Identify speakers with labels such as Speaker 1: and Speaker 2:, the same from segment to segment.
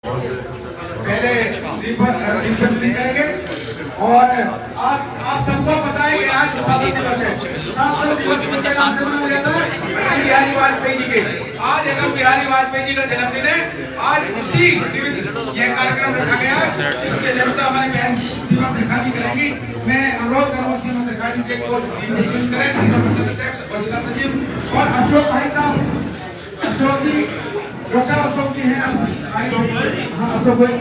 Speaker 1: पहले रिपब्लिक करेंगे और आप सबको पता है कि आज सुशासन दिवस है। सुशासन दिवस किसके नाम से मनाया जाता है? अटल बिहारी वाजपेयी जी के। आज अटल बिहारी वाजपेयी जी का जन्मदिन है। आज उसी यह कार्यक्रम रखा गया है। इसकी अध्यक्षता हमारी बहन श्रीमती रेखा जी करेंगी। मैं अनुरोध करूँगा श्रीमती रेखा जी से अध्यक्ष और जिला सचिव और अशोक भाई साहब, अशोक जी अशोक जी हैं। हाँ अशोक भाई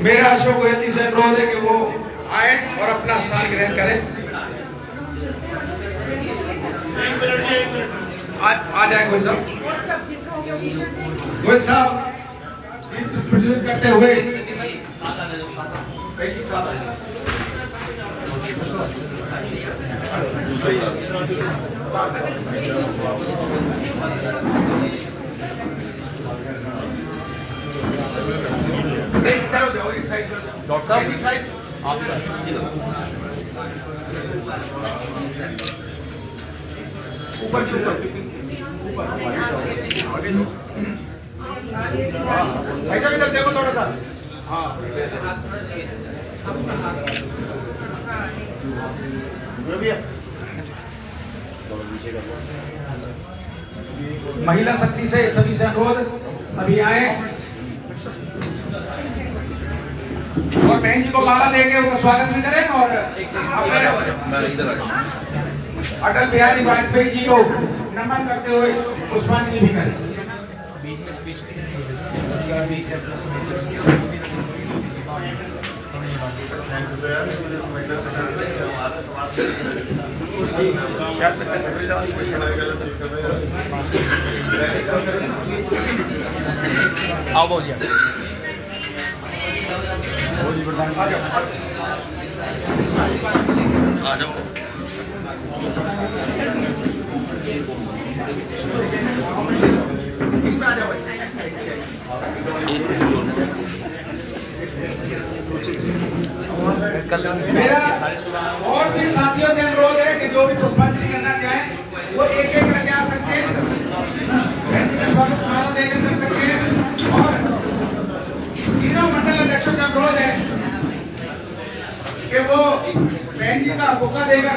Speaker 1: मेरा अशोक गोयती से अनुरोध है कि वो आए और अपना स्थान ग्रहण करें। आ जाए गोयल साहब। गोयल साहब प्रस्तुत करते हुए
Speaker 2: डॉक्टर साहब आप
Speaker 1: ऊपर ऐसा भी देखो थोड़ा सा। हाँ महिला शक्ति से सभी से अनुरोध, सभी आए और बहन जी को माला देके उनका स्वागत भी करें और अटल बिहारी वाजपेयी जी को नमन करते हुए पुष्पांजलि भी करें।
Speaker 2: आओ बोलिए।
Speaker 3: आ जाओ।
Speaker 1: इसमें आ जाओ। मेरा और भी साथियों से अनुरोध है कि जो भी पुष्पांजलि करना चाहें वो एक एक करके आ सकते हैं। स्वागत समारोह देकर कर सकते हैं और तीनों मंडल अध्यक्षों से अनुरोध है कि वो बहन जी का बुका देकर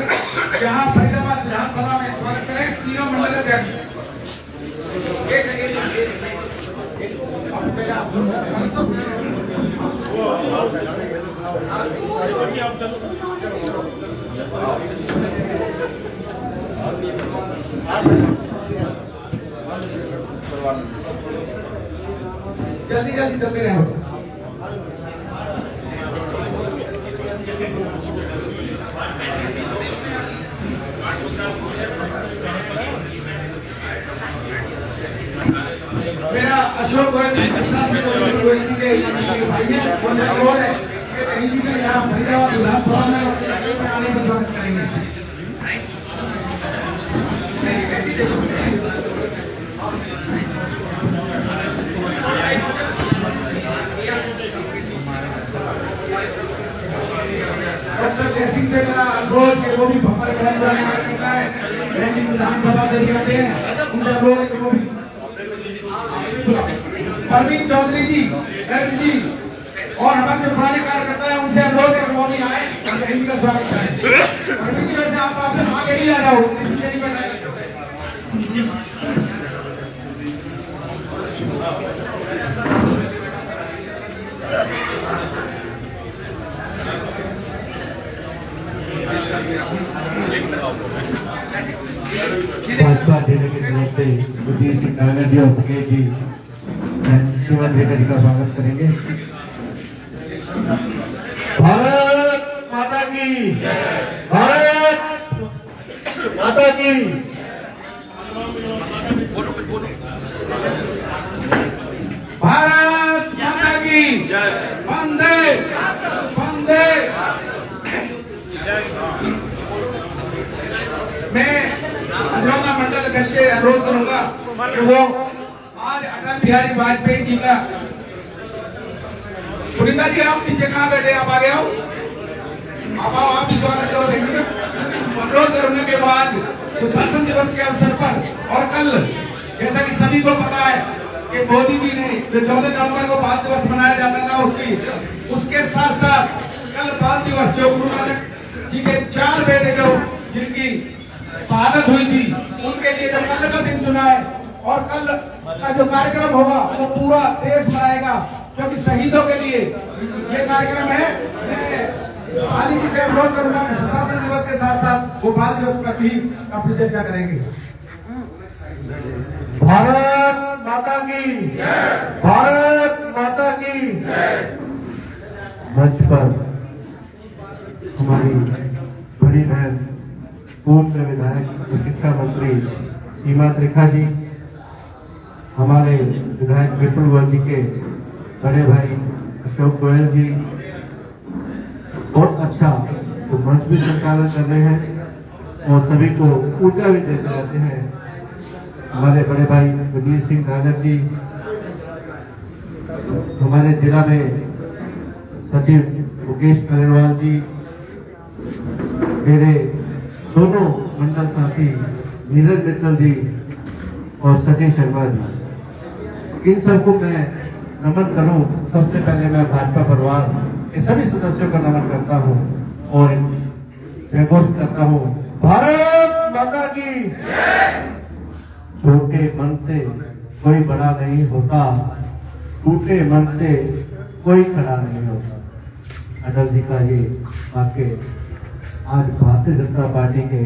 Speaker 1: यहाँ फरीदाबाद विधानसभा में स्वागत करें। तीनों मंडल अध्यक्ष जल्दी जल्दी चलते रहे। मेरा अशोक गोयल भाई है कहीं जी का यहाँ फरीदाबाद विधानसभा में आने का स्वागत करेंगे। डॉक्टर जयसिंह से मेरा अनुरोध कि वो भी हमारे बहन है। विधानसभा से भी आते हैं, उनसे अनुरोध है कि वो भी परवीन चौधरी जी, गर्ग जी और हमारे जो पुराने कार्यकर्ता हैं उनसे अनुरोध है कि वो भी आए और हिंदी का स्वागत करें। परवीन जी वैसे आप आगे ही आ जाओ, नीचे नहीं बैठा
Speaker 3: भाजपा जिले की तरफ से गुरजीत सिंह नागर जी और मुकेश जी मुख्यमंत्री का स्वागत करेंगे। भारत माता की, भारत माता की।
Speaker 1: भारत माता की वंदे वंदे। मैं अधरोगा मंडल अध्यक्ष से अनुरोध करूंगा कि वो आज अटल बिहारी वाजपेयी जी का, सुनीता जी आप नीचे कहाँ बैठे, आप आगे आओ, आप आओ, आप भी स्वागत करो। अनुरोध करूंगा कि आज सुशासन दिवस के अवसर पर और कल, जैसा कि सभी को पता है कि मोदी जी ने जो 14 नवंबर को बाल दिवस मनाया जाता था, उसके साथ साथ कल बाल दिवस जो गुरु नानक जी के 4 बेटे जो जिनकी शहादत हुई थी, उनके लिए जो कल का दिन चुना है और कल का जो कार्यक्रम होगा वो पूरा देश मनाएगा, क्योंकि शहीदों के लिए ये कार्यक्रम है। मैं सारी जी से अनुरोध करूंगा कि सुशासन दिवस के साथ साथ वो बाल दिवस पर भी अपनी चर्चा करेंगे।
Speaker 3: भारत माता की, भारत माता की। मंच पर हमारी बड़ी बहन पूर्व विधायक शिक्षा मंत्री सीमा त्रिखा जी, हमारे विधायक विपुल गोयल जी के बड़े भाई अशोक गोयल जी बहुत अच्छा तो मंच भी संचालन कर रहे हैं और सभी को ऊर्जा भी देते रहते हैं। हमारे बड़े भाई गुरजीत सिंह नागर जी, हमारे जिला में सचिव मुकेश अग्रवाल जी, मेरे दोनों मंडल साथी नीरज मित्तल जी और सचिन शर्मा जी, इन सबको मैं नमन करूं। सबसे पहले मैं भाजपा परिवार के सभी सदस्यों को नमन करता हूं और जयघोष करता हूं, भारत माता की। छोटे मन से कोई बड़ा नहीं होता, टूटे मन से कोई खड़ा नहीं होता। अटल जी का ये वाक्य आज भारतीय जनता पार्टी के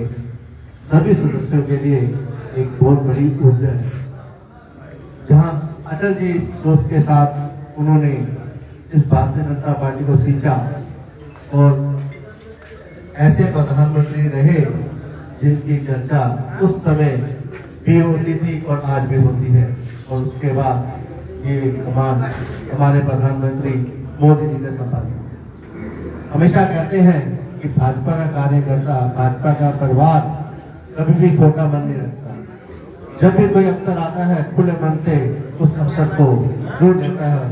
Speaker 3: सभी सदस्यों के लिए एक बहुत बड़ी ऊर्जा है। जहां अटल जी इस सोच के साथ उन्होंने इस भारतीय जनता पार्टी को सींचा और ऐसे प्रधानमंत्री रहे जिनकी चर्चा उस समय भी होती थी और आज भी होती है। और उसके बाद ये कमान हमारे प्रधानमंत्री मोदी जी ने संभाली। हमेशा कहते हैं कि भाजपा का कार्यकर्ता, भाजपा का परिवार कभी भी छोटा मन नहीं रखता। जब भी कोई अफसर आता है खुले मन से उस अफसर को दूर देता है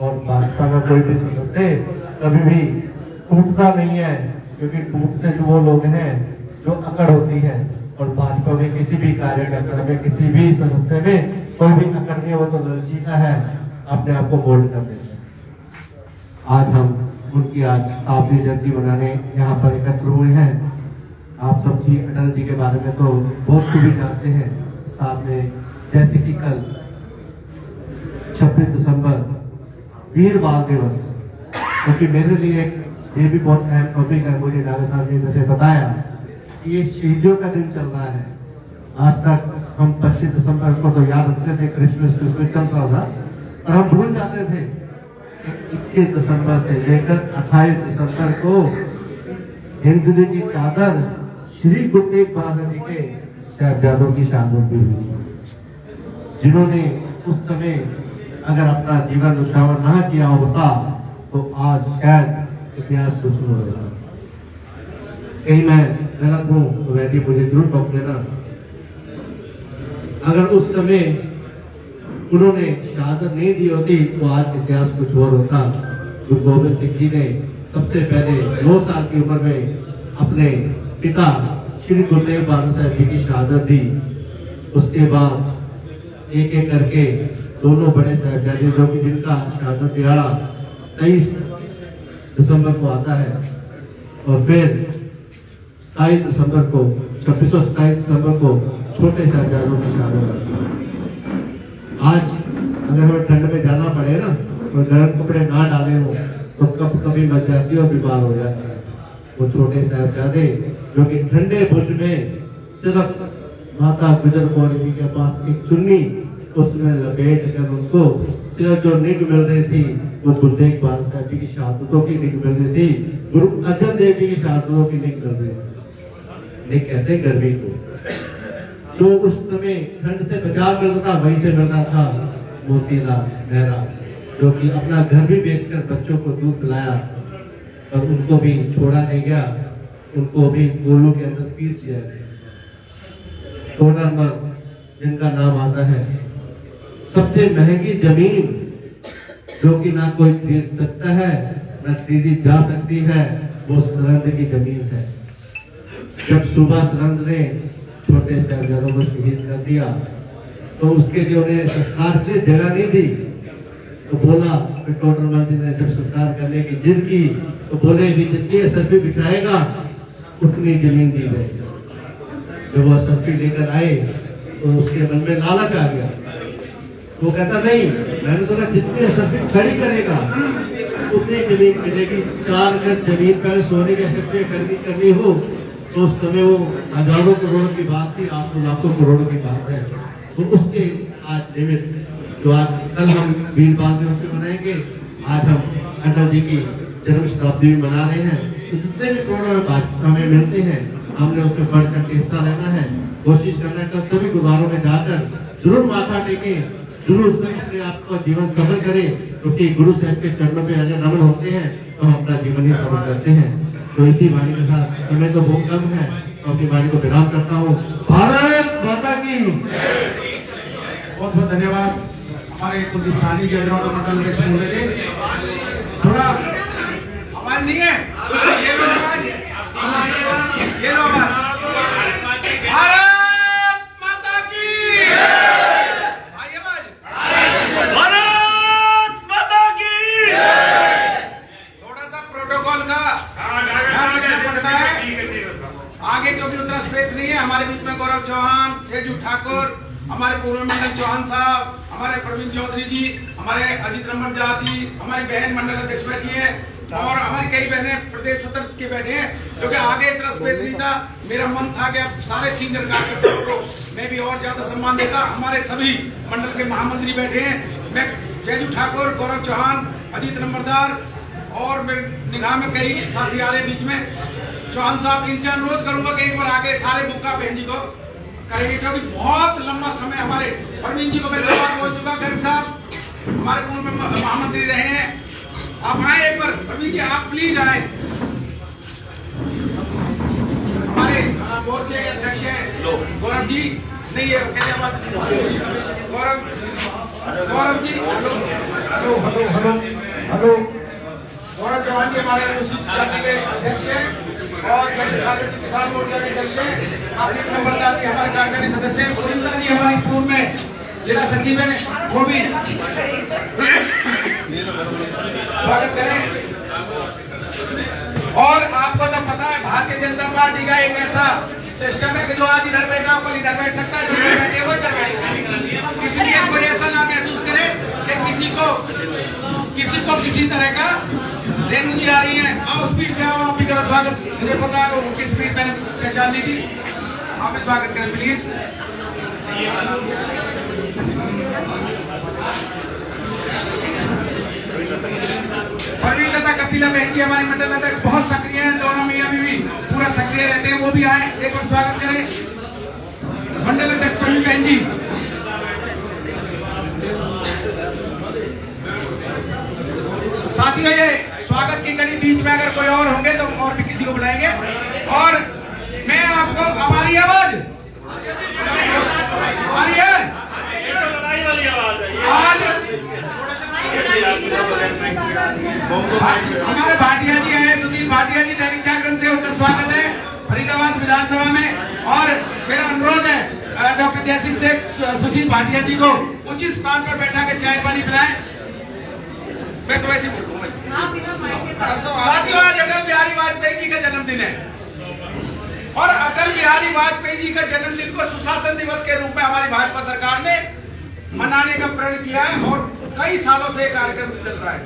Speaker 3: और भाजपा का कोई भी सदस्य कभी भी टूटता नहीं है, क्योंकि टूटते जो वो लोग हैं जो अकड़ होती है। और भाजपा में किसी भी कार्यकर्ता में, किसी भी सदस्य में कोई भी अकड़ नहीं, वो तो ललचीता है, अपने आप को बोल्ड कर देता है। आज हम उनकी आज शताब्दी जयंती मनाने यहाँ पर एकत्र हुए हैं। आप सब जी अटल जी के बारे में तो बहुत कुछ भी जानते हैं। साथ में जैसे कि कल 26 दिसंबर वीर बाल दिवस, क्योंकि मेरे लिए ये भी बहुत अहम टॉपिक है। मुझे डाले साहब ने जैसे बताया कि ये शहीदियों का दिन चल रहा है। आज तक हम 25 दिसंबर को तो याद रखते थे, क्रिसमस चल रहा था, और हम भूल जाते थे 21 दिसंबर से लेकर 28 दिसंबर को हिंदू की चादर श्री गुरु तेग बहादुर जी के साहबजादों की शहादत भी हुई, जिन्होंने उस समय अगर अपना जीवन उछावर ना किया होता तो आज शायद इतिहास कुछ हो रहा। कहीं मैं गलत हूं तो वैसे मुझे जरूर टोक देना। अगर उस समय उन्होंने शहादत नहीं दी होती तो आज इतिहास कुछ और होता। गुरु गोविंद सिंह जी ने सबसे पहले 9 साल की उम्र में अपने पिता श्री गुरु तेग बहादुर साहब जी की शहादत दी, उसके बाद एक एक करके दोनों बड़े साहिबजादे जो कि जिनका शहादत दिहाड़ा 23 दिसंबर को आता है, और फिर 27 दिसंबर को 2627 दिसंबर को छोटे साहिबजादों की शहादत होती है। आज अगर हमें ठंड में जाना पड़े ना और गर्म कपड़े ना डाले हो तो कभी मच जाती है और बीमार हो जाते हैं। वो छोटे साहिबजादे जो कि ठंडे बुर्ज में सिर्फ माता गुजर कौर जी के पास एक चुन्नी उसमें लपेट कर उनको सिर्फ जो निग मिल रही थी वो गुरु तेग बहादुर साहब जी की शहादतों की निग मिल रही थी, गुरु अर्जन देव जी की शहादतों की निग मिल रही थी। निग कहते गर्मी को, जो उस समय ठंड से बचाव मिलता था वहीं से मिलता था मोतीलाल नेहरा, जो कि अपना घर भी बेचकर बच्चों को दूध पिलाया और उनको भी छोड़ा नहीं गया, उनको भी गोलों के अंदर पीस दिया गया। टोडरमल जिनका नाम आता है, सबसे महंगी जमीन जो कि ना कोई खरीद सकता है ना खरीदी जा सकती है, वो सरहद की जमीन है। जब सुबह सरहद ने छोटे साहिबजादों को शहीद कर दिया तो उसके लिए उन्हें संस्कार के लिए जगह नहीं दी, तो बोला टोडरमल जी ने जब संस्कार करने की जिद की तो बोले भी जितनी असरफी बिठाएगा उतनी जमीन दी गई। जब वो असरफी लेकर आए तो उसके मन में लालच आ गया, वो कहता नहीं, मैंने तो कहा जितनी असरफी खड़ी करेगा उतनी जमीन मिलेगी। 4 गज जमीन पर सोने की असरफी खरीदी करनी हो तो उस समय वो हजारों करोड़ों की बात थी, आज तो लाखों करोड़ों की बात है। तो उसके आज निमित्त जो आज कल हम वीर बाल दिवस भी मनाएंगे, आज हम अटल जी की जन्म शताब्दी भी मना रहे हैं। तो जितने भी करोड़ हमें मिलते हैं हमने उसमें बढ़ करके हिस्सा लेना है, कोशिश करना है। कल सभी गुरुद्वारों में जाकर जरूर माथा टेकें, जरूर उसमें अपने आप का जीवन सफल करें, क्योंकि गुरु साहब के चरणों पे अगर नमन होते हैं तो हम अपना जीवन ही सफल करते हैं। तो इसी वाणी के साथ समय तो बहुत कम है तो अपनी वाणी को विराम करता हूँ। भारत माता की
Speaker 1: बहुत बहुत धन्यवाद। हमारे कुलदीप साहनी जी अजरौड़ा मंडल के सुन रहे थे, थोड़ा आवाज नहीं है, ये लो आवाज, ये लो आवाज। भारत माता की आई आवाज, भारत माता की। थोड़ा सा प्रोटोकॉल का ध्यान रखना पड़ता है आगे, क्योंकि उतना स्पेस नहीं है। हमारे बीच में गौरव चौहान, जेजू ठाकुर, हमारे पूर्व मंडल चौहान साहब, हमारे प्रवीण चौधरी जी, हमारे अजीत नंबर जाति, हमारी बहन मंडल अध्यक्ष बैठी है और हमारी कई बहनें प्रदेश सदर के बैठे हैं, क्योंकि आगे इतना स्पेस नहीं था। मेरा मन था कि अब सारे सीनियर कार्यकर्ताओं को मैं भी और ज्यादा सम्मान देता। हमारे सभी मंडल के महामंत्री बैठे हैं, मैं जयजू ठाकुर, गौरव चौहान, अजीत नंबरदार और मेरे निगाह में कई साथी आ रहे बीच में। चौहान साहब, इनसे अनुरोध करूंगा कि एक बार आगे सारे बुक्का बहन जी को करेंगे, क्योंकि बहुत लंबा समय हमारे प्रवीण जी को मैं धन्यवाद बोल चुका। गर्ग साहब हमारे पूर्व में महामंत्री रहे हैं, आप आए एक बार। प्रवीण जी आप प्लीज आए। हमारे मोर्चे के अध्यक्ष हैं गौरव जी, नहीं है क्या बात, Gaurav ji, hello hello hello hello. गौरव चौहान जी हमारे अनुसूचित जाति के अध्यक्ष हैं और किसान मोर्चा के अध्यक्ष हैं। अजीत नंबरदार जी हमारे कार्यकारिणी सदस्य हैं। गोविंदा जी हमारी पूर्व में जिला सचिव है, वो भी स्वागत करें। और आपको तो पता है भारतीय जनता पार्टी का एक ऐसा सिस्टम है कि जो आज इधर बैठा कल इधर बैठ सकता है, जो इधर बैठे वो इधर बैठ सकता है। इसलिए कोई ऐसा ना महसूस करे कि किसी को किसी तरह का रेनू आ रही है। आओ स्पीड से आओ, आप भी करो स्वागत। मुझे पता है वो किस स्पीड मैंने पहचान ली थी, आप भी स्वागत करें प्लीज। प्रवीण लता कपिला बहन जी हमारी मंडल अध्यक्ष बहुत सक्रिय हैं, दोनों मियां भी पूरा सक्रिय रहते हैं, वो भी आए, एक बार स्वागत करें। मंडल अध्यक्ष प्रवीण बहन जी, साथियों ये स्वागत की कड़ी बीच में अगर कोई और होंगे तो और भी किसी को बुलाएंगे। और मैं आपको हमारी आवाज आ रही है आज हमारे भाटिया जी आए, सुशील भाटिया जी दैनिक जागरण से, उनका स्वागत है फरीदाबाद विधानसभा में। डॉक्टर जयसिंह से सुशील भाटिया जी को उचित स्थान पर बैठा के चाय पानी पिलाएं। मैं तो वैसे बोल रहा हूँ। साथियों, आज अटल बिहारी वाजपेयी जी का जन्मदिन है और अटल बिहारी वाजपेयी जी का जन्मदिन को सुशासन दिवस के रूप में हमारी भाजपा सरकार ने मनाने का प्रण किया है और कई सालों से कार्यक्रम चल रहा है।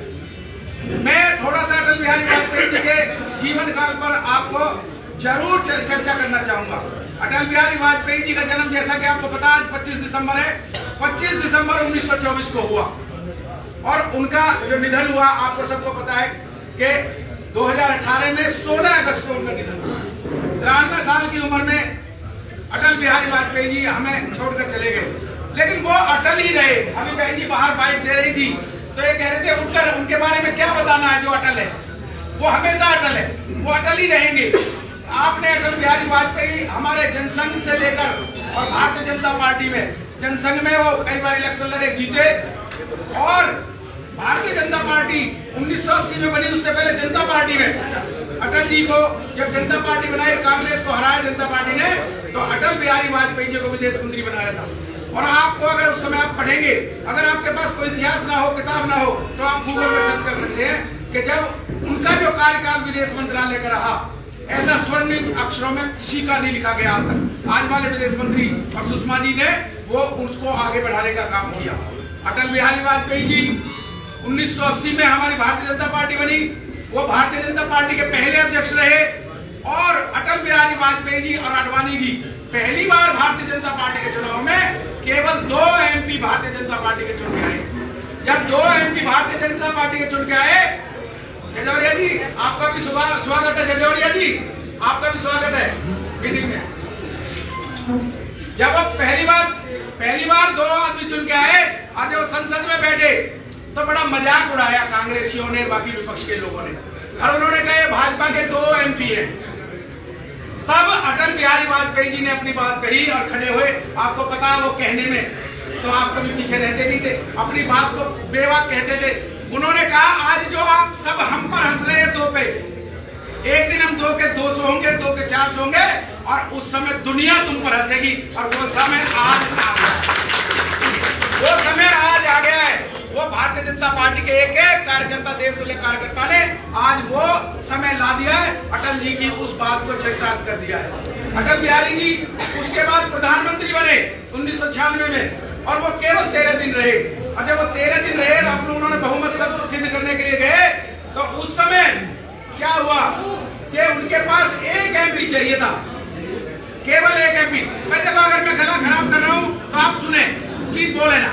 Speaker 1: मैं थोड़ा सा अटल बिहारी वाजपेयी जी के जीवन काल पर आपको जरूर चर्चा करना चाहूंगा। अटल बिहारी वाजपेयी जी का जन्म, जैसा कि आपको पता, आज 25 दिसंबर है। 25 दिसंबर 1924 को हुआ और उनका जो निधन हुआ आपको सबको पता है कि 2018 में 16 अगस्त को उनका निधन हुआ। 93 साल की उम्र में अटल बिहारी वाजपेयी जी हमें छोड़कर चले गए, लेकिन वो अटल ही रहे। अभी बहन जी बाहर बाइट दे रही थी तो ये कह रहे थे उनके बारे में क्या बताना है। जो अटल है वो हमेशा अटल है, वो अटल ही रहेंगे। आपने अटल बिहारी वाजपेयी हमारे जनसंघ से लेकर और भारतीय जनता पार्टी में, जनसंघ में वो कई बार इलेक्शन लड़े, जीते और भारतीय जनता पार्टी 1980 में बनी, उससे पहले जनता पार्टी में अटल जी को जब जनता पार्टी बनाई, कांग्रेस को हराया जनता पार्टी ने, तो अटल बिहारी वाजपेयी जी को विदेश मंत्री बनाया था। और आपको अगर उस समय आप पढ़ेंगे, अगर आपके पास कोई इतिहास ना हो, किताब ना हो, तो आप गूगल में सर्च कर सकते हैं कि जब उनका जो कार्यकाल विदेश मंत्रालय का रहा, ऐसा स्वर्णिम अक्षरों में किसी का नहीं लिखा गया अब तक। आज वाले विदेश मंत्री और सुषमा जी ने वो उसको आगे बढ़ाने का काम किया। अटल बिहारी वाजपेयी जी 1980 में हमारी भारतीय जनता पार्टी बनी, वो भारतीय जनता पार्टी के पहले अध्यक्ष रहे और अटल बिहारी वाजपेयी जी और आडवाणी जी पहली बार भारतीय जनता पार्टी के चुनाव में केवल 2 MP भारतीय जनता पार्टी के चुन के आए। जब 2 MP भारतीय जनता पार्टी के चुन के आए, जजौरिया जी आपका भी स्वागत है। जजौरिया जी आपका भी स्वागत है मीटिंग में। जब अब पहली बार 2 आदमी चुन के आए और जब संसद में बैठे तो बड़ा मजाक उड़ाया कांग्रेसियों ने, बाकी विपक्ष के लोगों ने, और उन्होंने कहा भाजपा के 2 MP हैं। तब अटल बिहारी वाजपेयी जी ने अपनी बात कही और खड़े हुए। आपको पता है वो कहने में तो आप कभी पीछे रहते नहीं थे, अपनी बात को बेबाक कहते थे। उन्होंने कहा आज जो आप सब हम पर हंस रहे हैं 2 पे, एक दिन हम 2 के 200 होंगे, 2 के 400 होंगे और उस समय दुनिया तुम पर हंसेगी। और वो समय आज आ गया, वो समय आज आ गया है। वो भारतीय जनता पार्टी के एक कार्यकर्ता, देवतुल्य कार्यकर्ता ने आज वो समय ला दिया है, अटल जी की उस बात को चरितार्थ कर दिया है। अटल बिहारी जी उसके बाद प्रधानमंत्री बने 1996 में और वो केवल 13 दिन रहे। और जब वो 13 दिन रहे और उन्होंने बहुमत सिद्ध करने के लिए गए तो उस समय क्या हुआ कि उनके पास 1 MP चाहिए था, केवल 1 MP। मैं देखो अगर मैं गला खराब कर रहा हूं तो आप सुने, प्लीज बोले ना।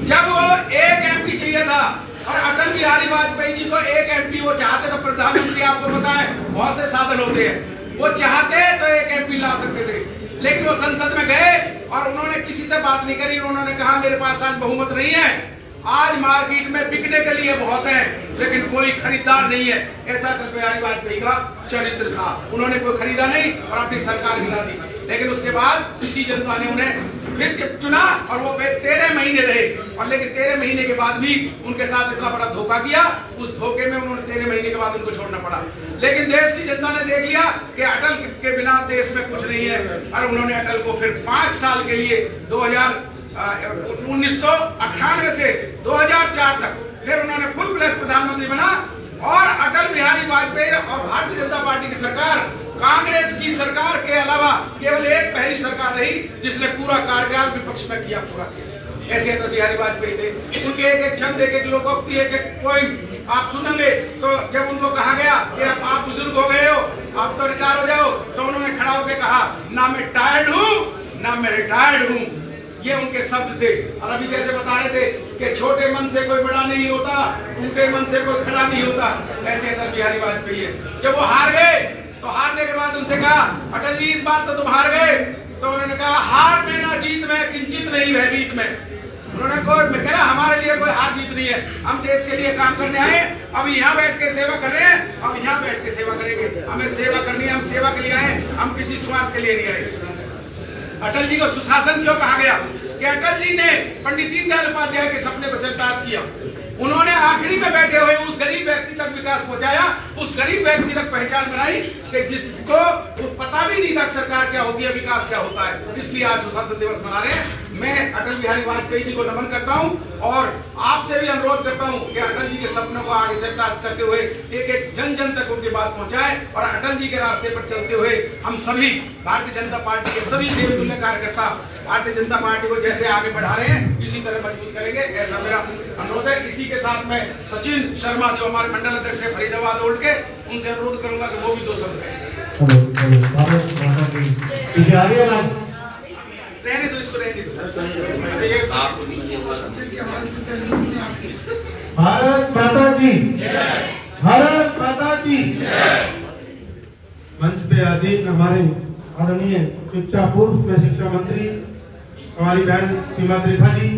Speaker 1: जब वो 1 MP चाहिए था और अटल बिहारी वाजपेयी जी को 1 MP वो चाहते तो प्रधानमंत्री, आपको पता है बहुत से साधन होते हैं, वो चाहते तो 1 MP ला सकते थे, लेकिन वो संसद में गए और उन्होंने किसी से बात नहीं करी। उन्होंने कहा मेरे पास आज बहुमत नहीं है, आज मार्केट में बिकने के लिए बहुत है लेकिन कोई खरीदार नहीं है। ऐसा अटल बिहारी वाजपेयी का चरित्र था। उन्होंने कोई खरीदा नहीं और अपनी सरकार गिरा दी। लेकिन उसके बाद इसी जनता ने उन्हें फिर चुना और वो 13 महीने रहे। और लेकिन 13 महीने के बाद भी उनके साथ इतना बड़ा धोखा किया, उस धोखे में उन्होंने 13 महीने के बाद उनको छोड़ना पड़ा। लेकिन देश की जनता ने देख लिया कि अटल के बिना देश में कुछ नहीं है और उन्होंने अटल को फिर 5 साल के लिए 1998 से 2004 तक फिर उन्होंने फुल फ्लैश प्रधानमंत्री बना। और अटल बिहारी वाजपेयी और भारतीय जनता पार्टी की सरकार कांग्रेस की सरकार के अलावा केवल एक पहली सरकार रही जिसने पूरा कार्यकाल विपक्ष में किया, पूरा किया। ऐसे अटल बिहारी वाजपेयी थे। उनके एक एक छंद, एक एक लोकोक्ति, एक एक पोइम आप सुनेंगे। तो जब उनको कहा गया कि आप बुजुर्ग हो गए हो, आप तो रिटायर हो जाओ, तो उन्होंने खड़ा होकर कहा ना मैं टायर्ड हूँ ना मैं रिटायर्ड हूँ। ये उनके शब्द थे। और अभी जैसे बता रहे थे कि छोटे मन से कोई बड़ा नहीं होता, टूटे मन से कोई खड़ा नहीं होता, ऐसे अटल बिहारी वाजपेयी है। जब वो हार गए तो हारने के बाद उनसे कहा अटल जी इस बार तो तुम हार गए। तो उन्होंने कहा हार में ना जीत में किंचित नहीं भयभीत में। उन्होंने कहा कह हमारे लिए कोई हार जीत नहीं है, हम देश के लिए काम करने आए, अब यहाँ बैठ के सेवा कर रहे हैं, अब यहाँ बैठ के सेवा करेंगे। हमें सेवा करनी है, हम सेवा के लिए आए, हम किसी स्वार्थ के लिए नहीं आए। अटल जी को सुशासन क्यों कहा गया कि अटल जी ने पंडित दीनदयाल उपाध्याय के सपने को चरितार्थ किया। उन्होंने आखिरी में बैठे हुए उस गरीब व्यक्ति तक विकास पहुंचाया, उस गरीब व्यक्ति तक पहचान बनाई कि जिसको पता भी नहीं था सरकार क्या होती है, विकास क्या होता है। इसलिए आज सुशासन दिवस मना रहे हैं। मैं अटल बिहारी वाजपेयी जी को नमन करता हूं और आपसे भी अनुरोध करता हूं कि अटल जी के सपनों को आगे चलता करते हुए एक एक जन जन तक उनकी बात पहुंचाए और अटल जी के रास्ते पर चलते हुए हम सभी भारतीय जनता पार्टी के सभी देवतुल्य कार्यकर्ता भारतीय जनता पार्टी को जैसे आगे बढ़ा रहे हैं इसी तरह मजबूत करेंगे, ऐसा मेरा अनुरोध है। इसी के साथ मैं सचिन शर्मा जो हमारे मंडल अध्यक्ष है फरीदाबाद ओल्ड के, उनसे अनुरोध करूंगा कि वो भी 2 शब्द कहें। रहने दो इसको, रहने दो।
Speaker 3: भारत माता की, भारत माता की। मंच पे आसीन हमारे आदरणीय शिक्षा पूर्व में शिक्षा मंत्री हमारी बहन सीमा त्रिखा जी,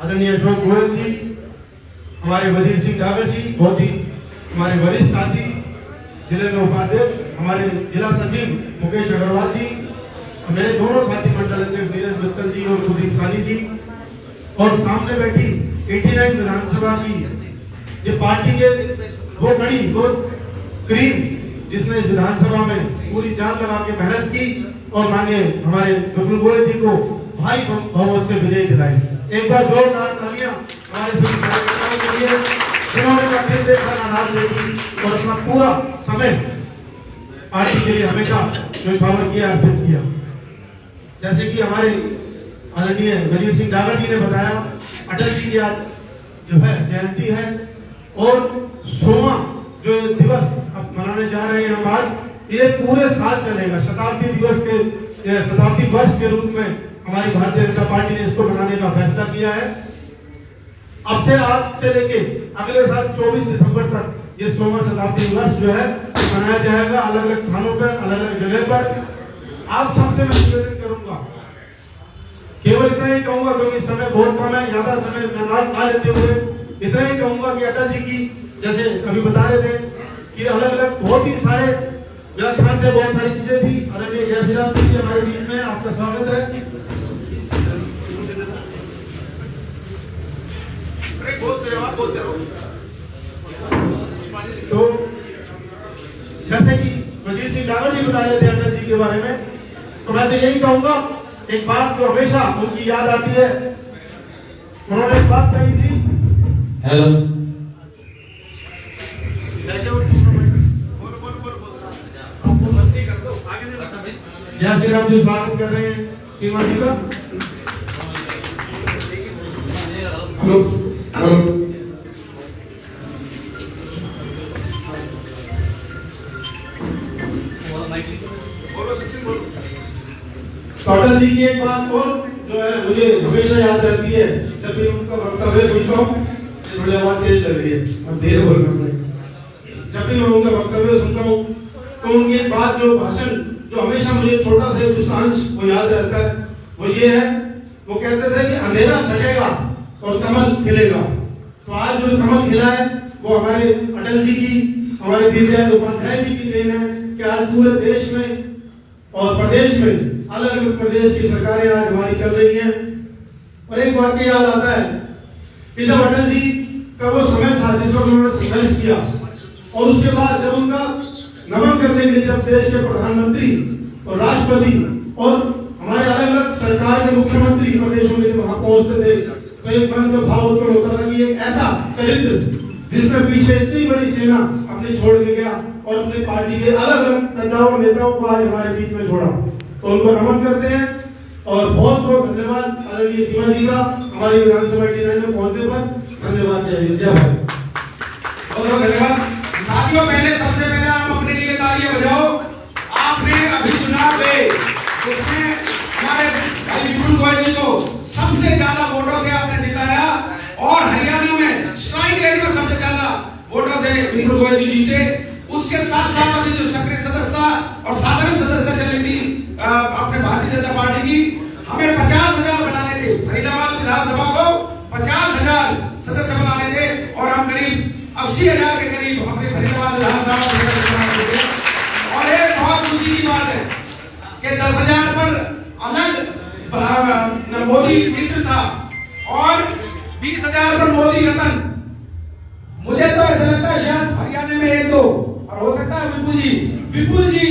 Speaker 3: आदरणीय अशोक गोयल जी, हमारे वजीर सिंह डागर जी, बहुत ही हमारे वरिष्ठ साथी, जिले में उपाध्यक्ष हमारे जिला सचिव मुकेश अग्रवाल जी, मेरे दोनों साथी मंडल अध्यक्ष नीरज मित्तल जी और कुलदीप सानी जी, और सामने बैठी 89 विधानसभा की ये पार्टी के वो कड़ी वो क्रीम जिसने इस विधानसभा में पूरी जान लगा के मेहनत की और माननीय हमारे विपुल गोयल जी को भारी बहुमत से विजय दिलाई। एक बार जोरदार तालियां हमारे सभी कार्यकर्ताओं के लिए जिन्होंने कठिन देखकर अनाज देखी और अपना पूरा समय पार्टी के लिए हमेशा न्यौछावर किया, अर्पित किया। जैसे कि हमारे आदरणीय वजीर सिंह डागर जी ने बताया, अटल जी की आज जो है जयंती है और 100वां जो दिवस अब मनाने जा रहे हैं हम आज, ये पूरे साल चलेगा। शताब्दी दिवस के शताब्दी वर्ष के रूप में हमारी भारतीय जनता पार्टी ने इसको मनाने का फैसला किया है। अब से आज से लेके अगले साल 24 दिसंबर तक ये 100वां शताब्दी वर्ष जो है मनाया जाएगा, अलग अलग स्थानों पर, अलग अलग जगह पर। आप सबसे मैं निवेदन करूंगा, केवल इतना ही कहूंगा क्योंकि समय बहुत कम है, ज्यादा समय ना लेते हुए इतना ही कहूंगा कि अटल जी की जैसे अभी बता रहे थे कि अलग अलग बहुत ही सारे व्याख्यान थे, बहुत सारी चीजें थी। आदरणीय जय श्री राम जी हमारे बीच में, आपका स्वागत है। तो जैसे कि वजीर सिंह डागर जी बता रहे थे अटल जी के बारे में, तो मैं तो यही कहूंगा, एक बात जो हमेशा उनकी याद आती है, उन्होंने एक बात कही थी।
Speaker 2: हेलो,
Speaker 3: जय श्री राम जी स्वागत कर रहे हैं सीमा जी का। अटल जी की एक बात और जो है मुझे हमेशा याद रहती है, जब भी उनका वक्तव्य सुनता हूँ, थोड़ी आवाज तेज लग रही है, अब देर बोलना पड़ेगा। जब भी मैं उनका वक्तव्य सुनता हूँ तो उनकी एक बात जो भाषण जो हमेशा मुझे छोटा सा दुष्टांश वो याद रहता है, वो ये है, वो कहते थे कि अंधेरा छटेगा और कमल खिलेगा। तो आज जो कमल खिला है वो हमारे अटल जी की, हमारे दीनदयाल उपाध्याय जी की देन है कि आज पूरे देश में और प्रदेश में अलग अलग प्रदेश की सरकारें आज हमारी चल रही हैं। और एक वाक्य याद आता है कि जब अटल जी का वो समय था जिस वक्त उन्होंने संघर्ष किया और उसके बाद जब उनका नमन करने के लिए जब देश के प्रधानमंत्री और राष्ट्रपति और हमारे अलग अलग सरकार के मुख्यमंत्री प्रदेशों के वहां पहुंचते थे, तो एक मन में भाव उत्पन्न होता था कि एक ऐसा चरित्र जिसमें पीछे इतनी बड़ी सेना अपने छोड़ के गया और अपनी पार्टी के अलग अलग नेताओं को आज हमारे बीच में छोड़ा, तो उनको नमन करते हैं। और बहुत बहुत धन्यवाद आदरणीय सीमा जी का हमारी विधानसभा टीम में पहुंचने पर। धन्यवाद, जय हिंद, जय भारत।
Speaker 1: बहुत बहुत धन्यवाद साथियों। पहले सबसे पहले आप अपने लिए तालियां बजाओ। आपने अभी चुनाव में उसमें हमारे भाई विपुल गोयल जी को सबसे ज्यादा वोटों से आपने जिताया और हरियाणा में स्ट्राइक रेट में सबसे ज्यादा वोटों से विपुल गोयल जी जीते। उसके साथ साथ अभी जो सक्रिय सदस्यता और साधारण सदस्यता चल रही थी अपने भारतीय जनता पार्टी की, हमें 50,000 बनाने थे। फरीदाबाद विधानसभा को 50,000 सदस्य बनाने थे और हम करीब 80,000 के करीब अपने फरीदाबाद विधानसभा सदस्य बनाने थे। और एक बहुत खुशी की बात है कि 10,000 पर अलग मोदी मित्र था और 20,000 पर मोदी रतन। मुझे तो ऐसा लगता है शायद हरियाणा में 1-2 और हो सकता है विपुल जी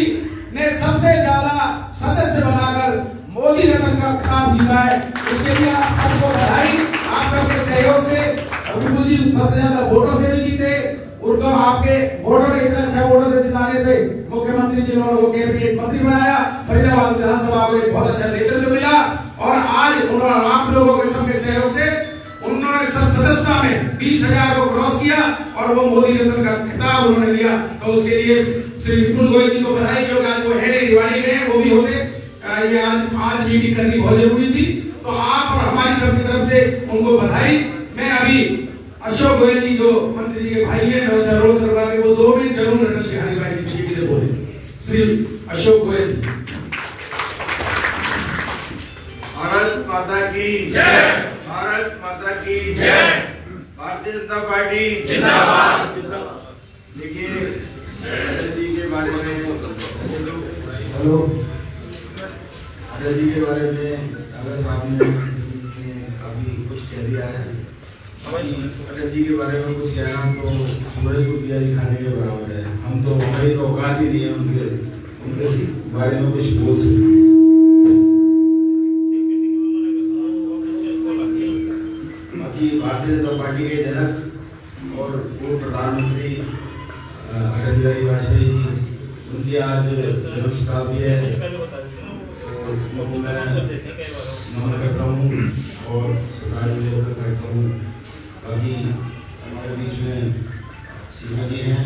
Speaker 1: ने सबसे ज्यादा सदस्य बनाकर मोदी रतन का खिताब जीता है। उसके लिए आप सबको बधाई। आप सबके सहयोग से विपुल जी सबसे ज्यादा वोटों से भी जीते। उनको आपके वोटों ने इतना अच्छा वोटों से जिताने पे मुख्यमंत्री जी ने उनको कैबिनेट मंत्री बनाया। फरीदाबाद विधानसभा को एक बहुत अच्छा नेतृत्व मिला और आज उन्होंने आप लोगों के सबके सहयोग से उन्होंने सब सदस्यता में 20,000 को क्रॉस किया और वो मोदी रत्न का खिताब उन्होंने लिया। तो उसके लिए श्री विपुल गोयल जी को बधाई, क्योंकि आज वो है रिवाड़ी में, वो भी होते ये आज मीटिंग करनी बहुत जरूरी थी। तो आप और हमारी सबकी तरफ से उनको बधाई। मैं अभी अशोक गोयल जी जो मंत्री जी के भाई हैं, मैं उनसे अनुरोध करूंगा कि वो 2 मिनट जरूर अटल बिहारी वाजपेयी जी के लिए बोले। श्री अशोक गोयल जी।
Speaker 4: भारत माता की जय, भारत माता की जय, भारतीय जनता पार्टी जिंदाबाद। देखिए अटल जी के बारे में हेलो अटल जी के बारे में अगर साहब ने काफी कुछ कह दिया है। अटल जी के बारे में कुछ कहना तो सूरज को दिया दिखाने के बराबर है। हम तो हमारी तो औकात ही नहीं है उनके बारे में कुछ बोल सकते। बाकी भारतीय जनता पार्टी के जनक और पूर्व प्रधानमंत्री अटल बिहारी वाजपेयी जी, उनकी आज जन्म शताब्दी है, तो उनको मैं नमन करता हूँ और श्रद्धांजलि अर्पित करता हूँ। बाकी हमारे बीच में सीमा जी हैं,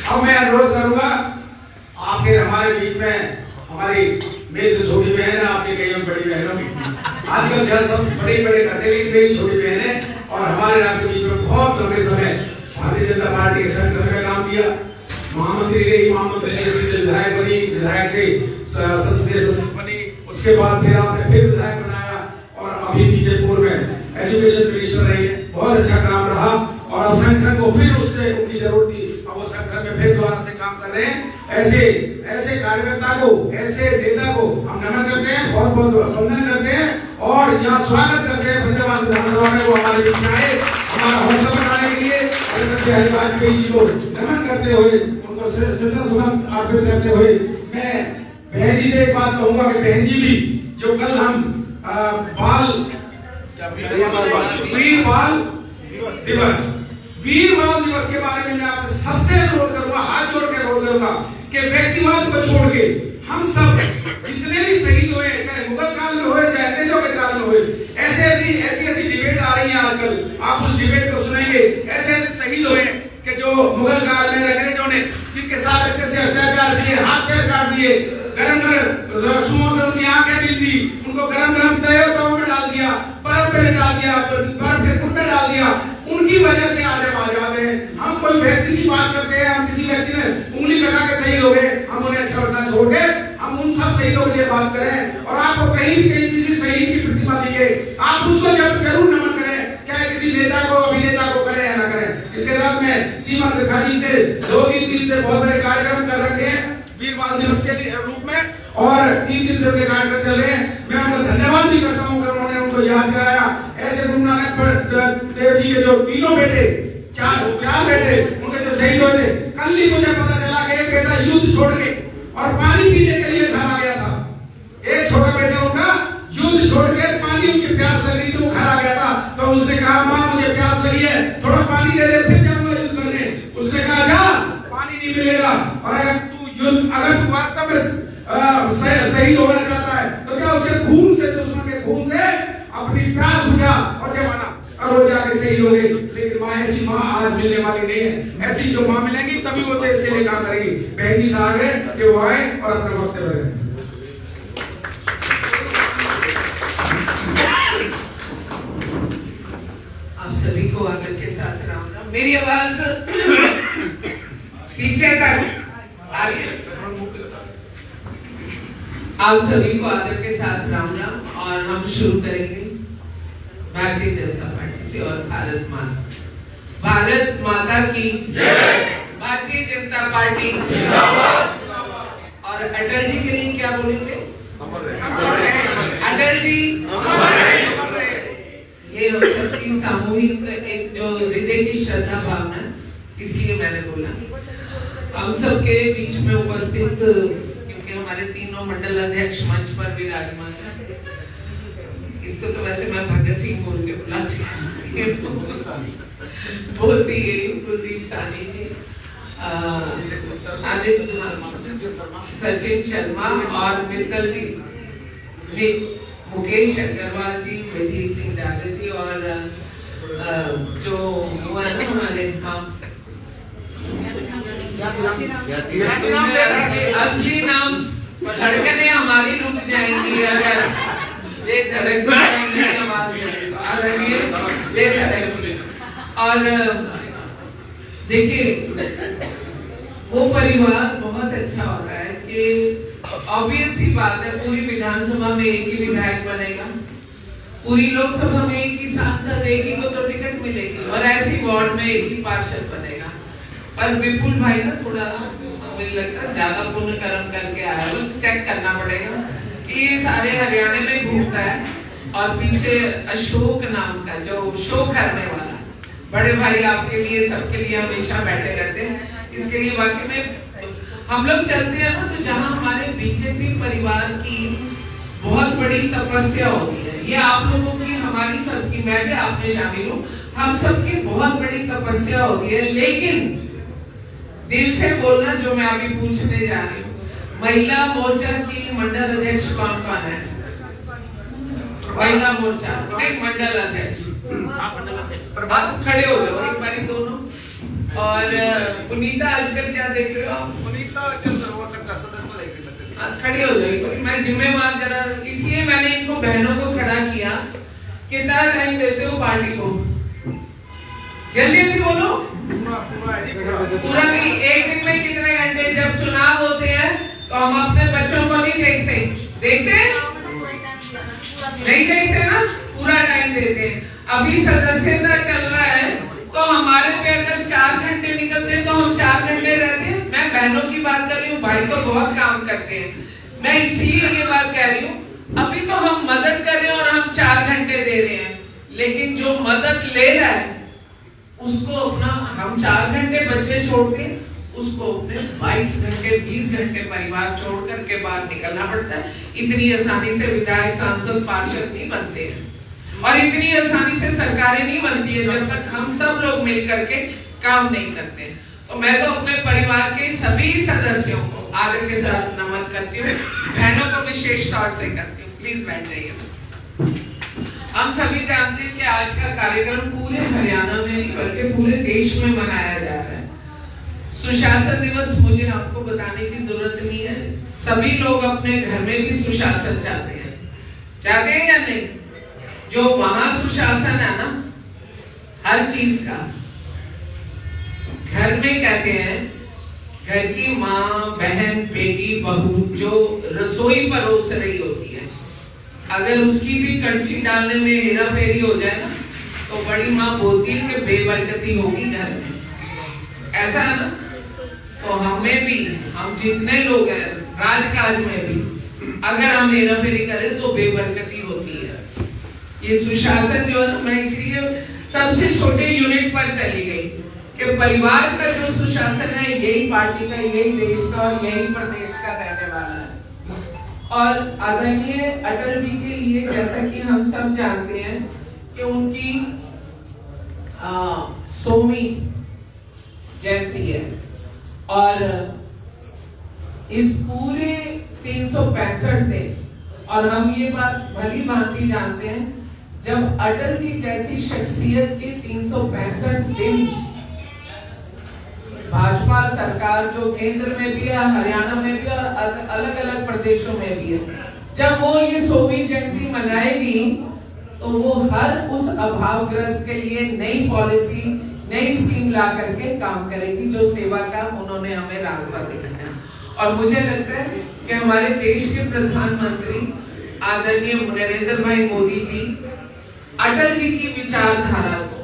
Speaker 1: अब मैं अनुरोध करूंगा आपके हमारे बीच में हमारी मेरी तो छोटी बहन है, आपकी कई बड़ी बहनों आजकल शायद सब बड़े बड़े करते हैं, लेकिन मेरी छोटी बहन है और हमारे आपके बीच में बहुत लंबे समय भारतीय जनता पार्टी के संगठन में काम किया। महामंत्री रही, महामंत्री से विधायक बनी, विधायक से संसदीय सचिव बनी, उसके बाद फिर आपने फिर विधायक बनाया और अभी बीजेपुर में एजुकेशन मिनिस्टर रही है। बहुत अच्छा काम रहा और अब संगठन को फिर उससे उनकी जरूरत थी, अब वो संगठन में फिर दोबारा से काम कर रहे हैं। ऐसे कार्यकर्ता को, ऐसे नेता को हम नमन करते हैं, बहुत बहुत वंदन करते हैं और यहाँ स्वागत करते हैं फरीदाबाद विधानसभा में। वो हमारे बीच में आए हमारा हौसला बढ़ाने के लिए। अटल बिहारी वाजपेयी जी को नमन करते हुए, उनको श्रद्धा सुमन अर्पित करते हुए मैं बहन जी से एक बात कहूंगा कि बहन जी भी जो कल हम वीर बाल दिवस के बारे में मैं आपसे सबसे अनुरोध करूंगा, हाथ जोड़ के अनुरोध करूंगा कि व्यक्तिवाद को छोड़ के हम सब जितने भी शहीद हुए, चाहे मुगल काल में हुए, चाहे अंग्रेजों के काल में हुए, ऐसी डिबेट आ रही है आजकल, आप उस डिबेट को सुनेंगे। ऐसे शहीद हुए कि जो मुगल काल में अंग्रेजों ने जिनके साथ ऐसे अत्याचार किए, हाथ पैर काट दिए, गरम सुओं से उनकी आंखें मिल दी, उनको गरम तवे में डाल दिया, बर्फ पे डाल दिया, बर्फ के कुंड में डाल दिया। उनकी वजह से आज हम आजाद हैं। हम कोई व्यक्ति की बात करते हैं, हम किसी व्यक्ति ने उंगली कटा के शहीद हो गए, हम उन्हें छोड़ना छोड़ के हम उन सब शहीदों के लिए बात करें। और आपको कहीं भी कहीं किसी शहीद की प्रतिमा दिखे, आप उसको जरूर नमन करें, चाहे किसी नेता को, अभिनेता को करें या ना करें। इसके साथ में सीमा त्रिपाठी ने 2-3 दिन से बहुत बड़े कार्यक्रम कर रखे हैं वीर बाल दिवस के रूप में और 3 दिन से कार्यक्रम चल रहे हैं। मैं उनका धन्यवाद भी करता हूँ कि उन्होंने उनको याद कराया। ऐसे गुरु नानक देव जी के जो तीनों बेटे, चार बेटे उनके जो शहीद हुए थे, कल ही मुझे पता चला कि एक बेटा युद्ध छोड़ के और पानी पीने के लिए घर आ गया था। एक छोटा बेटा उनका युद्ध छोड़ के पानी, उनकी प्यास लग रही थी, वो घर आ गया था। तो उसने कहा, माँ मुझे प्यास लगी है, थोड़ा पानी दे दे, फिर जाऊंगा युद्ध करने। उसने कहा, जा पानी नहीं मिलेगा और अगर तू वास्तव में शहीद होना चाहता है तो क्या उसके खून से, दुश्मन के खून से अपनी प्यास बुझा और जमाना और वो जाके शहीद हो गई। लेकिन माँ, ऐसी माँ आज मिलने वाली नहीं है। ऐसी जो माँ मिलेंगी तभी वो देश के लिए काम करेगी। बहन जी से आगे कि वो आए और अपने वक्त पर
Speaker 5: आप सभी को आदर के साथ राम राम। मेरी आवाज पीछे तक आ रही है? आप सभी को आदर के साथ राम राम। और हम शुरू करेंगे भारतीय जनता पार्टी से और भारत माता से। भारत माता की जय, भारतीय जनता पार्टी जिंदाबाद। और और अटल जी के लिए क्या बोलेंगे? अटल जी ये हम सबकी सामूहिक एक जो हृदय की श्रद्धा भावना, इसलिए मैंने बोला हम सबके बीच में उपस्थित, क्योंकि हमारे तीनों मंडल अध्यक्ष मंच पर विराजमान हैं। इसको तो वैसे मैं भगत सिंह बोल के बुलाती बोलती है कुलदीप सानी जी, सचिन शर्मा और मित्तल जी, मुकेश अग्रवाल जी, वजीर सिंह डाले जी, और जो हुआ ना हमारे असली नाम धड़कने हमारी रुक जाएंगी अगर ये धड़क जाएंगी आवाज में। और देखिए वो परिवार बहुत अच्छा होता है कि ऑब्वियस सी बात है, पूरी विधानसभा में एक ही विधायक बनेगा, पूरी लोकसभा में एक ही सांसद, एक ही को तो टिकट मिलेगी, और ऐसी वार्ड में एक ही पार्षद बनेगा। पर विपुल भाई ना थोड़ा मुझे लगता है ज्यादा पुण्य कर्म करके आया है, चेक करना पड़ेगा कि ये सारे हरियाणा में घूमता है, और पीछे अशोक नाम का जो शो करने वाला बड़े भाई आपके लिए सबके लिए हमेशा बैठे रहते हैं। इसके लिए वाकई में हम लोग चलते हैं ना, तो जहाँ हमारे बीजेपी परिवार की बहुत बड़ी तपस्या होती है, ये आप लोगों की, हमारी सबकी, मैं भी आप में शामिल हूँ, हम सबकी बहुत बड़ी तपस्या होती है। लेकिन दिल से बोलना जो मैं अभी पूछने जा रही हूँ, महिला मोर्चा की मंडल अध्यक्ष कौन कौन है? महिला मोर्चा नहीं, मंडल अध्यक्ष आप खड़े हो जाओ एक बारी दोनों। और पुनीता आजकल क्या देख रहे हो आप?
Speaker 6: पुनीता हो सकता सदस्य लेके सकते,
Speaker 5: खड़े हो जाओ, मैं जिम्मेवार जरा, इसलिए मैंने इनको बहनों को खड़ा किया। कितना टाइम देते हो पार्टी को? जल्दी जल्दी बोलो। पूरा नहीं, एक दिन में कितने घंटे? जब चुनाव होते हैं तो हम अपने बच्चों को नहीं देखते, देखते नहीं देखते ना, पूरा टाइम देते हैं। अभी सदस्यता चल रहा है तो हमारे पे अगर 4 घंटे निकलते तो हम 4 घंटे रहते हैं। मैं बहनों की बात कर रही हूँ, भाई तो बहुत काम करते हैं, मैं इसीलिए ये बात कह रही हूँ। अभी तो हम मदद कर रहे हैं और हम 4 घंटे दे रहे हैं, लेकिन जो मदद ले रहा है उसको अपना, हम 4 घंटे बच्चे छोड़ के उसको अपने 22 घंटे 20 घंटे परिवार छोड़ करके बाहर निकलना पड़ता है। इतनी आसानी से विधायक सांसद पार्षद नहीं बनते हैं, और इतनी आसानी से सरकारें नहीं बनती है जब तक हम सब लोग मिल करके काम नहीं करते। तो मैं तो अपने परिवार के सभी सदस्यों को आदर के साथ नमन करती हूँ, बहनों को विशेष तौर से करती हूँ। प्लीज बैठ जाइए। हम सभी जानते हैं कि आज का कार्यक्रम पूरे हरियाणा में नहीं बल्कि पूरे देश में मनाया जा रहा है। सुशासन दिवस मुझे आपको बताने की जरूरत नहीं है, सभी लोग अपने घर में भी सुशासन चाहते हैं या नहीं? जो वहां सुशासन है ना हर चीज का, घर में कहते हैं घर की माँ, बहन, बेटी, बहू जो रसोई परोस रही होती है, अगर उसकी भी कड़छी डालने में हेरा फेरी हो जाए ना तो बड़ी माँ बोलती है कि बेबरकती होगी घर में, ऐसा है ना? तो हमें भी, हम जितने लोग हैं राजकाज में भी, अगर हम हेरा फेरी करें तो बेबरकती होती है। ये सुशासन जो है ना, मैं इसलिए सबसे छोटे यूनिट पर चली गई कि परिवार का जो सुशासन है यही पार्टी का, यही देश का और यही प्रदेश का रहने वाला है। और आदरणीय अटल जी के लिए जैसा कि हम सब जानते हैं कि उनकी 100वीं जयंती है, और इस पूरे 365 दिन, और हम ये बात भली भांति जानते हैं, जब अटल जी जैसी शख्सियत के 365 दिन भाजपा सरकार जो केंद्र में भी है, हरियाणा में भी और अलग अलग प्रदेशों में भी है, जब वो ये 100वीं जयंती मनाएगी तो वो हर उस अभावग्रस्त के लिए नई पॉलिसी, नई स्कीम ला करके काम करेगी, जो सेवा का उन्होंने हमें रास्ता दिखाया। और मुझे लगता है कि हमारे देश के प्रधानमंत्री आदरणीय नरेंद्र भाई मोदी जी अटल जी की विचारधारा को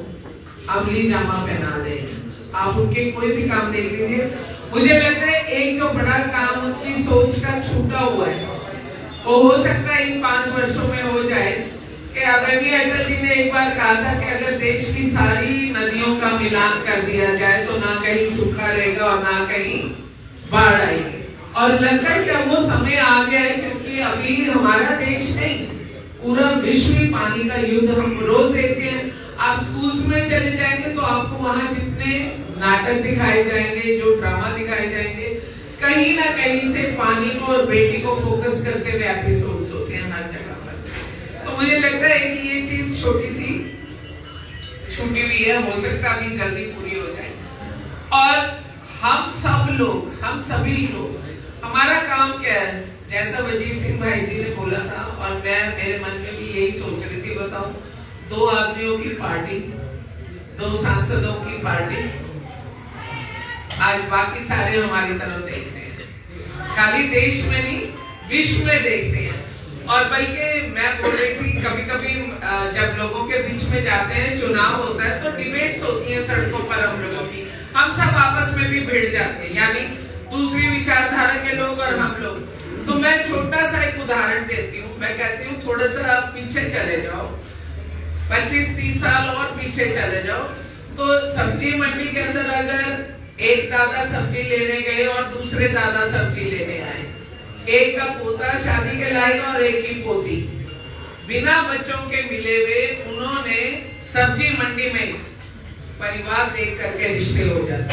Speaker 5: अमली जामा पहना रहे हैं। आप उनके कोई भी काम देख लीजिए, मुझे लगता है एक जो बड़ा काम उनकी सोच का छूटा हुआ है, वो हो सकता है इन 5 वर्षों में हो जाए कि आदरणीय अटल जी ने एक बार कहा था कि अगर देश की सारी नदियों का मिलान कर दिया जाए तो ना कहीं सूखा रहेगा और ना कहीं बाढ़ आएगी। और लगता है कि वो समय आ गया है, क्योंकि अभी हमारा देश नहीं, पूरा विश्व ही पानी का युद्ध हम रोज देखते हैं। आप स्कूल्स में चले जाएंगे तो आपको वहां जितने नाटक दिखाए जाएंगे, जो ड्रामा दिखाए जाएंगे, कहीं ना कहीं से पानी को और बेटी को फोकस करते हुए एपिसोड्स होते हैं हर जगह पर। तो मुझे लगता है कि ये चीज छोटी सी छूटी हुई है, हो सकता है अभी जल्दी पूरी हो जाए। और हम सभी लोग, हमारा काम क्या है, जैसा वजीर सिंह भाई जी ने बोला था और मैं मेरे मन में भी यही सोच रही थी, बताओ 2 आदमियों की पार्टी, 2 सांसदों की पार्टी, आज बाकी सारे हमारी तरफ देखते हैं, खाली देश में नहीं विश्व में देखते हैं। और बल्कि मैं बोल रही थी, कभी कभी जब लोगों के बीच में जाते हैं, चुनाव होता है तो डिबेट्स होती है सड़कों पर हम लोगों की, हम सब आपस में भी भिड़ जाते हैं, यानी दूसरी विचारधारा के लोग और हम लोग। तो मैं छोटा सा एक उदाहरण देती हूँ, मैं कहती हूँ थोड़ा सा पीछे चले जाओ, 25-30 साल और पीछे चले जाओ, तो सब्जी मंडी के अंदर अगर एक दादा सब्जी लेने गए और दूसरे दादा सब्जी लेने आए, एक का पोता शादी के लायक और एक की पोती, बिना बच्चों के मिले हुए उन्होंने सब्जी मंडी में परिवार देख करके रिश्ते हो जाते।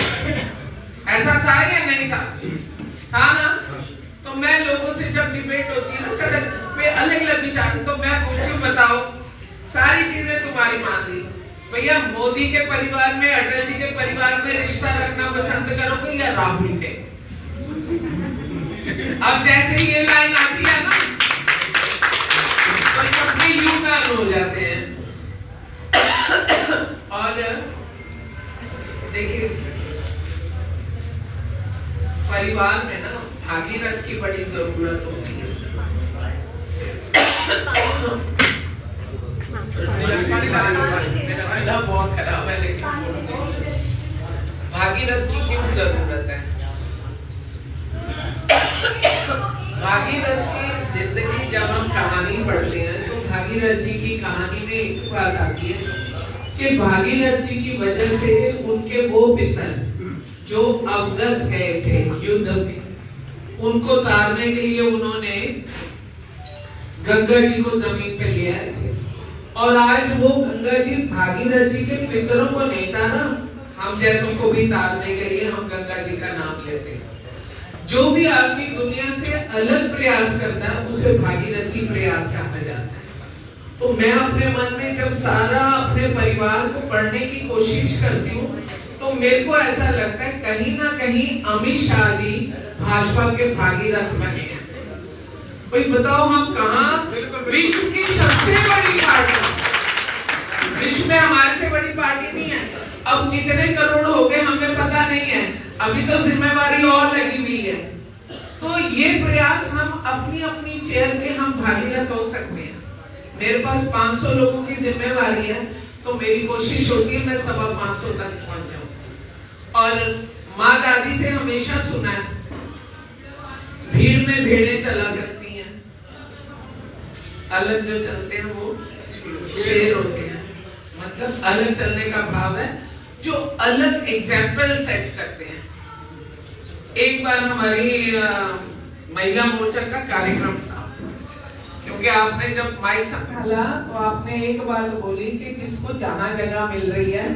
Speaker 5: ऐसा था या नहीं था? था ना? तो मैं लोगों से जब डिबेट होती है ना सड़क पे अलग अलग विचार, तो मैं पूछती हूँ बताओ सारी चीजें तुम्हारी मान ली, भैया मोदी के परिवार में, अटल जी के परिवार में रिश्ता रखना पसंद करोगे या राहुल के? अब जैसे ये लाइन आती है ना तो सबके यू टर्न हो जाते हैं। और देखिए परिवार में ना भागीरथ की बड़ी जरूरत होती है। मेरा बहुत खराब है, लेकिन भागीरथ की क्यों जरूरत है? भागीरथ की जिंदगी जब हम कहानी पढ़ते हैं तो भागीरथ जी की कहानी में एक बात आती है कि भागीरथ जी की वजह से उनके वो पितर जो अवगत गए थे युद्ध में, उनको तारने के लिए उन्होंने गंगा जी को जमीन पे ले आए थे। और आज वो गंगा जी भागीरथ जी के पितरों को नहीं तारा, हम जैसों को भी तारने के लिए हम गंगा जी का नाम लेते हैं। जो भी आदमी दुनिया से अलग प्रयास करता है उसे भागीरथी प्रयास कहा जाता है। तो मैं अपने मन में जब सारा अपने परिवार को पढ़ने की कोशिश करती हूँ तो मेरे को ऐसा लगता है कहीं ना कहीं अमित शाह जी भाजपा के भागीरथ बने हैं। भाई बताओ हम कहाँ, विश्व की सबसे बड़ी पार्टी, विश्व में हमारे से बड़ी पार्टी नहीं है। अब कितने करोड़ हो गए हमें पता नहीं है, अभी तो जिम्मेवारी और लगी हुई है। तो ये प्रयास हम अपनी अपनी चेयर के हम भागीरथ हो सकते हैं। मेरे पास 500 लोगों की जिम्मेवारी है तो मेरी कोशिश होती है मैं 550 तक पहुंच जाऊं। और माँ दादी से हमेशा सुना है भीड़ में भेड़ें चला करती हैं, अलग जो चलते हैं वो शेर होते हैं। मतलब अलग चलने का भाव है जो अलग एग्जाम्पल सेट करते हैं। एक बार हमारी महिला मोर्चा का कार्यक्रम था, क्योंकि आपने जब माइक संभाला तो आपने एक बात बोली कि जिसको जहां जगह मिल रही है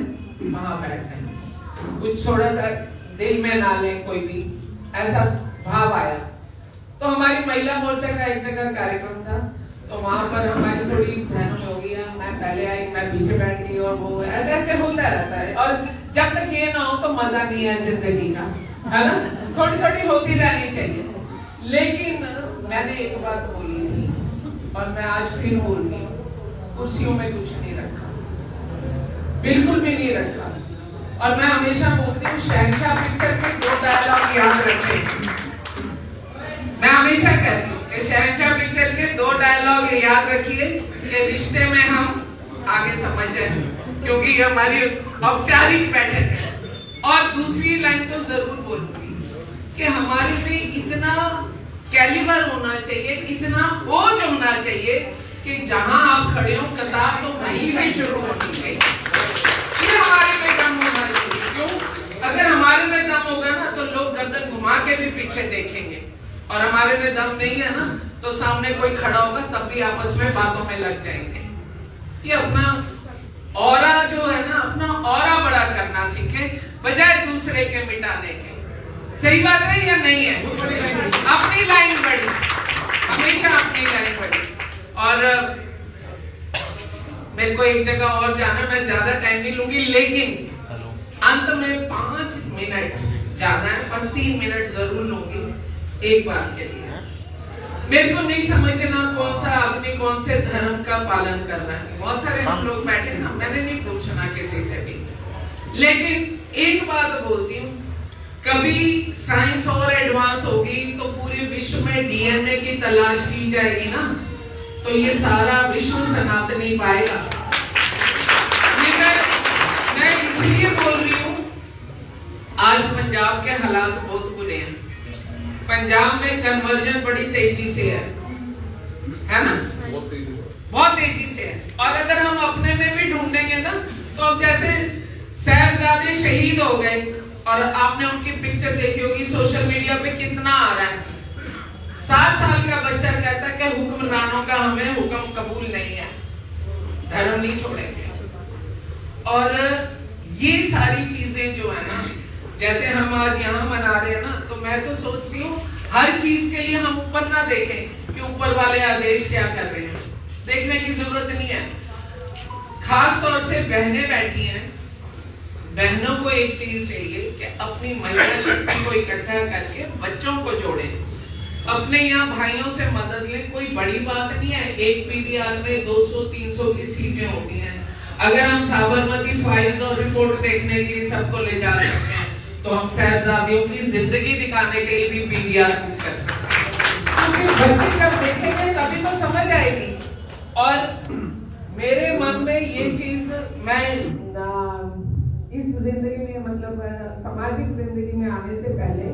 Speaker 5: वहां बैठ जाए, कुछ थोड़ा सा दिल में ना ले कोई भी, ऐसा भाव आया। तो हमारी महिला मोर्चा का एक जगह कार्यक्रम था, तो वहां पर हमारी थोड़ी बहन हो गई, मैं पहले आई, मैं पीछे बैठ गई, और वो ऐसे ऐसे होता रहता है। और जब तक ये ना हो तो मजा नहीं है जिंदगी का, है ना? थोड़ी थोड़ी होती रहनी चाहिए। लेकिन मैंने एक बात बोली थी और मैं आज फिर बोल रही हूँ, कुर्सियों में कुछ नहीं रखा, बिल्कुल भी नहीं रखा। और मैं हमेशा बोलती हूँ शहंशाह पिक्चर के 2 डायलॉग याद रखें। मैं हमेशा कहती हूँ कि शहंशाह पिक्चर के 2 डायलॉग याद रखिए कि रिश्ते में हम आगे समझ जाए, क्योंकि ये हमारी औपचारिक बैठक है। और दूसरी लाइन तो जरूर बोलूंगी, कि हमारे में इतना कैलिबर होना चाहिए, इतना ओज होना चाहिए कि जहां आप खड़े हो कतार तो वहीं से शुरू होनी चाहिए। फिर हमारे में दम होना चाहिए। क्यों? अगर हमारे में दम होगा ना तो लोग गर्दन घुमा के भी पीछे देखेंगे, और हमारे में दम नहीं है ना तो सामने कोई खड़ा होगा तब भी आपस में बातों में लग जाएंगे। ये अपना ऑरा जो है ना, अपना ऑरा बड़ा करना सीखे बजाय दूसरे के मिटाने के। सही बात है या नहीं है? अपनी लाइन बड़ी, हमेशा अपनी लाइन बड़ी। और मेरे को एक जगह और जाना, मैं ज्यादा टाइम नहीं लूंगी, लेकिन अंत में 5 मिनट ज्यादा है पर 3 मिनट जरूर लूंगी एक बात के लिए। मेरे को नहीं समझना कौन सा आदमी कौन से धर्म का पालन कर रहा है। बहुत सारे हम लोग बैठे ना, मैंने नहीं पूछना किसी से भी, लेकिन एक बात बोलती हूँ, कभी साइंस और एडवांस होगी तो पूरे विश्व में डीएनए की तलाश की जाएगी ना, तो ये सारा विश्व सनातनी पाएगा। मैं इसलिए बोल रही हूँ, आज पंजाब के हालात बहुत बुरे हैं। पंजाब में कन्वर्जन बड़ी तेजी से है ना, बहुत तेजी से है। और अगर हम अपने में भी ढूंढेंगे ना तो अब जैसे साहिबजादे शहीद हो गए, और आपने उनकी पिक्चर देखी होगी सोशल मीडिया पे, कितना आ रहा है। 7 साल का बच्चा कहता है कि हुक्मरानों का हमें हुक्म कबूल नहीं है, धर्म नहीं छोड़ेंगे। और ये सारी चीजें जो है ना, जैसे हम आज यहाँ मना रहे हैं ना, तो मैं तो सोच रही हूँ हर चीज के लिए हम ऊपर ना देखें कि ऊपर वाले आदेश क्या कर रहे हैं, देखने की जरूरत नहीं है। खास तौर से बहनें बैठी हैं, बहनों को एक चीज चाहिए कि अपनी महिला शक्ति को इकट्ठा करके बच्चों को जोड़ें, अपने यहाँ भाइयों से मदद लें। कोई बड़ी बात नहीं है, एक पीवीआर में 200-300 की सीटें होती हैं। अगर हम साबरमती फाइल्स और रिपोर्ट देखने के लिए सबको ले जा सकते हैं तो हम साहिबजादियों की जिंदगी दिखाने के लिए भी पीवीआर बुक कर सकते हैं, क्योंकि बच्चे जब देखेंगे तभी तो समझ आएगी। और मेरे मन में ये चीज, मैं इस जिंदगी में, मतलब सामाजिक जिंदगी में आने से पहले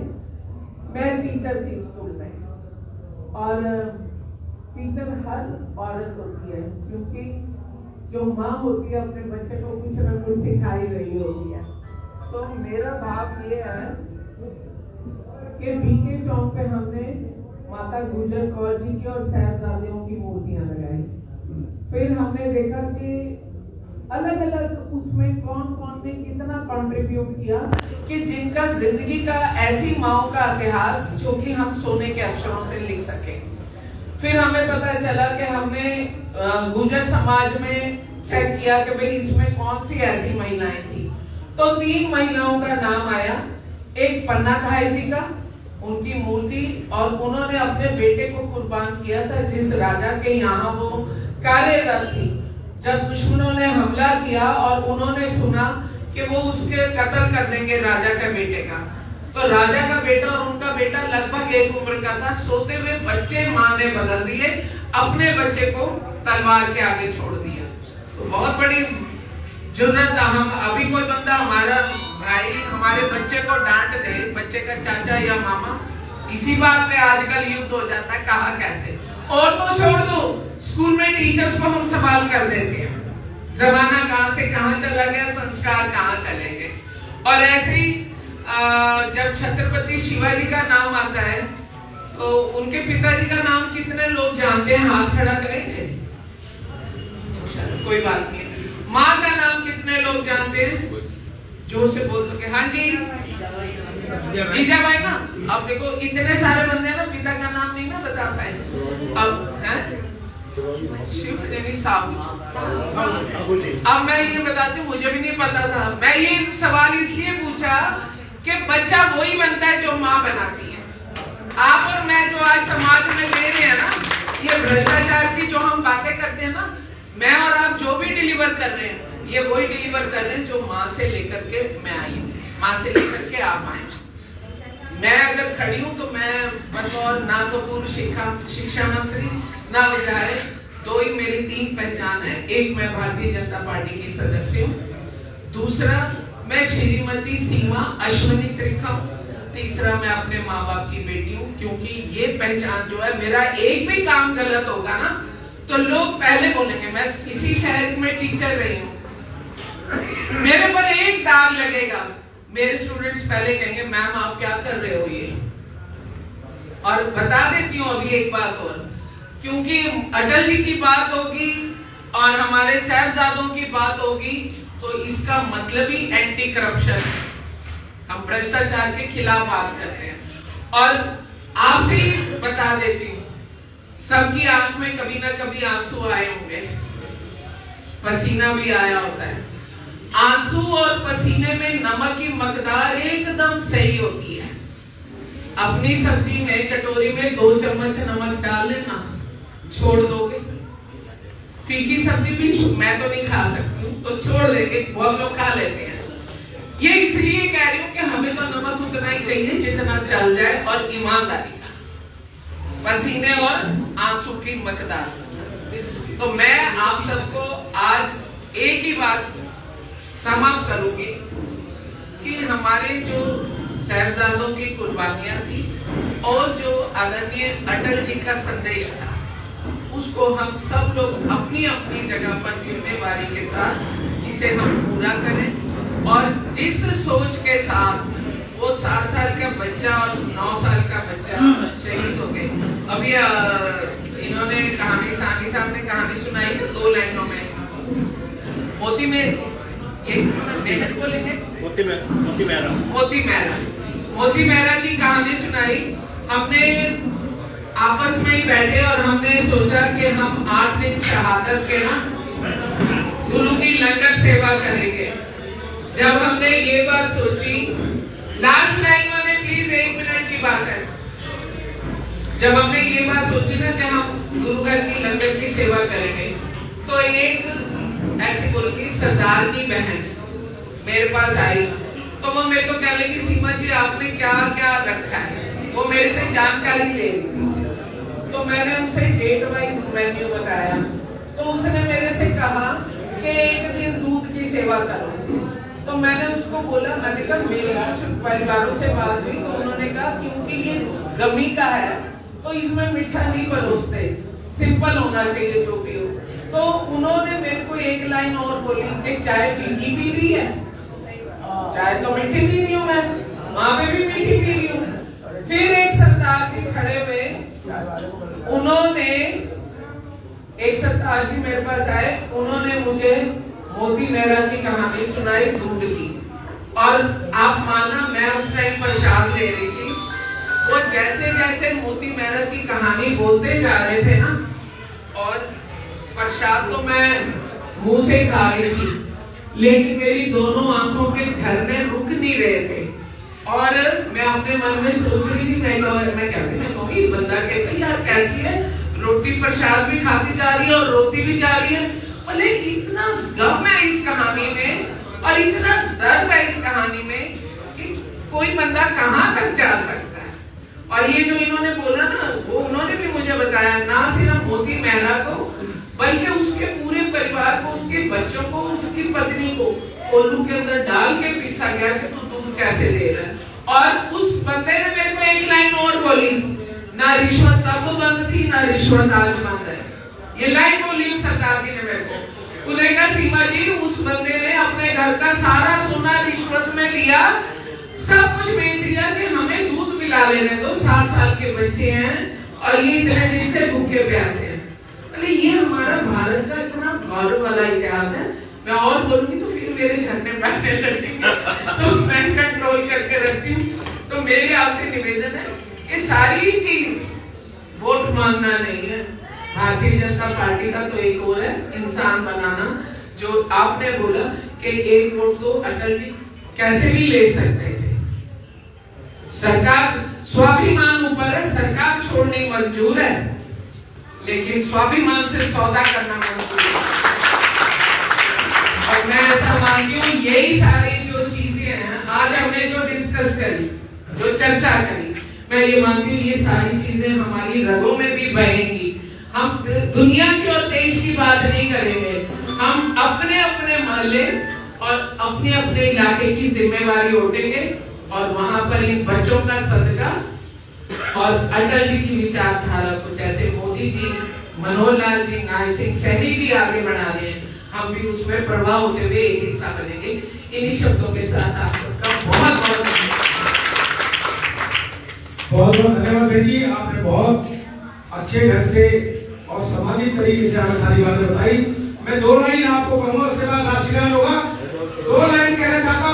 Speaker 5: मैं टीचर थी स्कूल में, और टीचर हर औरत होती है, क्योंकि जो माँ होती है अपने बच्चे को कुछ ना कुछ सिखाई रही होती है। तो मेरा भाव ये है कि बीके चौक पे हमने माता गुजर कौर जी की और साहिबजादियों की मूर्तियां लगाई। फिर हमने देखा कि अलग अलग उसमें कौन कौन ने कितना कंट्रीब्यूट किया, कि जिनका जिंदगी का ऐसी माओ का इतिहास जो कि हम सोने के अक्षरों से लिख सके। फिर हमें पता चला कि हमने गुजर समाज में चेक किया कि भाई इसमें कौन सी ऐसी महिलाएं थी, तो 3 महिलाओं का नाम आया। एक पन्ना धाई जी का, उनकी मूर्ति, और उन्होंने अपने बेटे को कुर्बान किया था जिस राजा के यहाँ वो कार्यरत थी। जब दुश्मनों ने हमला किया और उन्होंने सुना कि वो उसके कत्ल कर देंगे राजा के बेटे का, तो राजा का बेटा और उनका बेटा लगभग एक उम्र का था। सोते हुए बच्चे माँ ने बदल दिए, अपने बच्चे को तलवार के आगे छोड़ दिया। तो बहुत बड़ी जुर्रत। हम अभी कोई बंदा, हमारा भाई हमारे बच्चे को डांट दे, बच्चे का चाचा या मामा, इसी बात पे आजकल युद्ध हो जाता है, कहा कैसे। और तो छोड़ दो, स्कूल में टीचर्स को हम सवाल कर देते हैं, जमाना कहाँ से कहाँ चला गया, संस्कार कहाँ चले गए। और ऐसे ही जब छत्रपति शिवाजी का नाम आता है तो उनके पिताजी का नाम कितने लोग जानते हैं, हाथ खड़ा करेंगे? कोई बात नहीं। माँ का नाम कितने लोग जानते हैं? जोर से बोल दो कि हाँ जी, जीजाबाई ना। अब देखो इतने सारे बंदे ना पिता का नाम नहीं ना बता पाए। अब है शिवजनी साहू। अब मैं ये बताती हूँ, मुझे भी नहीं पता था। मैं ये सवाल इसलिए पूछा कि बच्चा वही बनता है जो माँ बनाती है। आप और मैं जो आज समाज में ले रहे हैं ना, ये भ्रष्टाचार की जो हम बातें करते हैं ना, मैं और आप जो भी डिलीवर कर रहे हैं, ये वही डिलीवर कर रहे हैं जो माँ से लेकर के मैं आई हूँ, माँ से लेकर के आप आए। मैं अगर खड़ी हूँ तो मैं बतौर ना तो पूर्व शिक्षा मंत्री, ना विधायक, 2 ही मेरी 3 पहचान है। एक, मैं भारतीय जनता पार्टी की सदस्य हूँ। दूसरा, मैं श्रीमती सीमा अश्विनी त्रिखम तीसरा मैं अपने माँ बाप की बेटी हूँ, क्योंकि ये पहचान जो है, मेरा एक भी काम गलत होगा ना तो लोग पहले बोलेंगे। मैं इसी शहर में टीचर रही हूँ, मेरे पर एक दाग लगेगा, मेरे स्टूडेंट्स पहले कहेंगे मैम आप क्या कर रहे हो ये। और बता देती हूँ अभी एक बात और, क्योंकि अटल जी की बात होगी और हमारे साहबजादों की बात होगी तो इसका मतलब ही एंटी करप्शन, हम भ्रष्टाचार के खिलाफ बात करते हैं। और आपसे ही बता देती हूँ, सबकी आंख में कभी ना कभी आंसू आए होंगे, पसीना भी आया होता है। आंसू और पसीने में नमक की मकदार एकदम सही होती है। अपनी सब्जी में कटोरी में 2 चम्मच नमक डाल लेना, छोड़ दोगे। फीकी सब्जी भी मैं तो नहीं खा सकती हूँ तो छोड़ देंगे, बहुत लोग खा लेते हैं। ये इसलिए कह रही हूँ कि हमें तो नमक उतना ही चाहिए जितना चल जाए, और ईमानदारी का, पसीने और आंसू की मकदार। तो मैं आप सबको आज एक ही बात समाप्त करूंगी कि हमारे जो साहबजादों की कुर्बानियां थी और जो आदरणीय अटल जी का संदेश था, उसको हम सब लोग अपनी अपनी जगह पर जिम्मेवारी के साथ इसे हम पूरा करें। और जिस सोच के साथ वो 7 साल का बच्चा और 9 साल का बच्चा शहीद हो गए, अभी इन्होंने कहानी, सानी साहब ने कहानी सुनाई ना 2 लाइनों में, मोती मेहर की, ये मेहर बोलेंगे, मोती मेहरा की कहानी सुनाई। हमने आपस में ही बैठे और हमने सोचा कि हम 8 दिन शहादत के ना गुरु की लंगर सेवा करेंगे। जब हमने ये बात सोची, लास्ट लाइन वाले प्लीज 1 मिनट की बात है, जब हमने ये बात सोची ना कि हम गुरु घर की लंगर की सेवा करेंगे, तो एक ऐसी बोलती सरदारनी बहन मेरे पास आई, तो वो मेरे को कह लगी सीमा जी आपने क्या क्या रखा है, वो मेरे से जानकारी ले रही थी। तो मैंने उसे डेट वाइज मेन्यू बताया, तो उसने मेरे से कहा कि 1 दिन दूध की सेवा करो। तो मैंने उसको बोला, मैंने कहा मेरे कुछ परिवारों से बात हुई, तो उन्होंने कहा क्योंकि ये गमी का है तो इसमें मीठा नहीं परोसते, सिंपल होना चाहिए जो भी हो। तो उन्होंने मेरे को एक लाइन और बोली कि चाय फीकी पी रही है, चाय तो मीठी पी रही हूँ मैं, वहां पे भी मीठी पी रही हूँ। फिर एक सरदार जी खड़े हुए, उन्होंने, एक सरदार जी मेरे पास आए, उन्होंने मुझे मोती मेहरा की कहानी सुनाई दूध की। और आप माना मैं उस टाइम प्रसाद ले रही थी, वो जैसे जैसे मोती मेहरा की कहानी बोलते जा रहे थे ना, और प्रसाद तो मैं मुंह से खा रही थी, लेकिन मेरी दोनों आंखों के झरने रुक नहीं रहे थे। और मैं अपने मन में सोच रही थी, मैं कहती मैं बंदा कहती यार कैसी है, रोटी प्रसाद भी खाती जा रही है और रोती भी जा रही है, बोले इतना गम है इस कहानी में और इतना दर्द है इस कहानी में कि कोई बंदा कहाँ तक जा सकता है। और ये जो इन्होंने बोला ना, वो उन्होंने भी मुझे बताया, ना सिर्फ मोती मेहरा को बल्कि उसके पूरे परिवार को, उसके बच्चों को, उसकी पत्नी को कोल्लू के अंदर डाल के पीसा गया कि तू दूध कैसे दे रहा है। और उस बंदे ने मेरे को एक लाइन और बोली, ना रिश्वत तब बंद थी ना रिश्वत आज बंद है। ये लाइन बोली उस सरदार जी ने मेरे को। उसने कहा सीमा जी उस बंदे ने अपने घर का सारा सोना रिश्वत में दिया, सब कुछ बेच दिया कि हमें दूध पिला लेने दो, 7 साल के बच्चे हैं और ये इतने दिन से भूखे प्यासे हैं। ये हमारा भारत का इतना गौरव वाला इतिहास है। मैं और बोलूंगी तो फिर मेरे झरने बैठने लगेंगे, तो मैं कंट्रोल करके रखती हूँ। तो मेरे आपसे निवेदन है कि सारी चीज वोट मांगना नहीं है, भारतीय जनता पार्टी का तो एक और है इंसान बनाना। जो आपने बोला कि 1 वोट तो अटल जी कैसे भी ले सकते थे, सरकार स्वाभिमान ऊपर है, सरकार छोड़ने मंजूर है, लेकिन स्वाभिमान से सौदा करना मंजूर है। और मैं ऐसा मानती हूँ यही सारी जो चीजें हैं आज हमने जो डिस्कस करी, जो चर्चा करी, मैं ये मानती हूँ ये सारी चीजें हमारी रगों में भी बहेंगी। हम दुनिया की और देश की बात नहीं करेंगे, हम अपने अपने मोहल्ले और अपने अपने इलाके की जिम्मेवारी उठाएंगे और वहां पर इन बच्चों का सदका और अटल जी की विचारधारा को जैसे मोदी जी, मनोहर लाल जी, नायब सिंह सैनी जी आगे बढ़ा रहे हैं, हम भी उसमें प्रभाव होते हुए एक हिस्सा बनेंगे। इन्हीं शब्दों के साथ आप सबका बहुत बहुत
Speaker 1: धन्यवाद बहन जी। आपने बहुत अच्छे ढंग से और समाधित तरीके से हमें सारी बातें बताई। मैं 2 लाइन आपको कहूंगा, उसके बाद राष्ट्रीय गान होगा। 2 लाइन कहना चाहता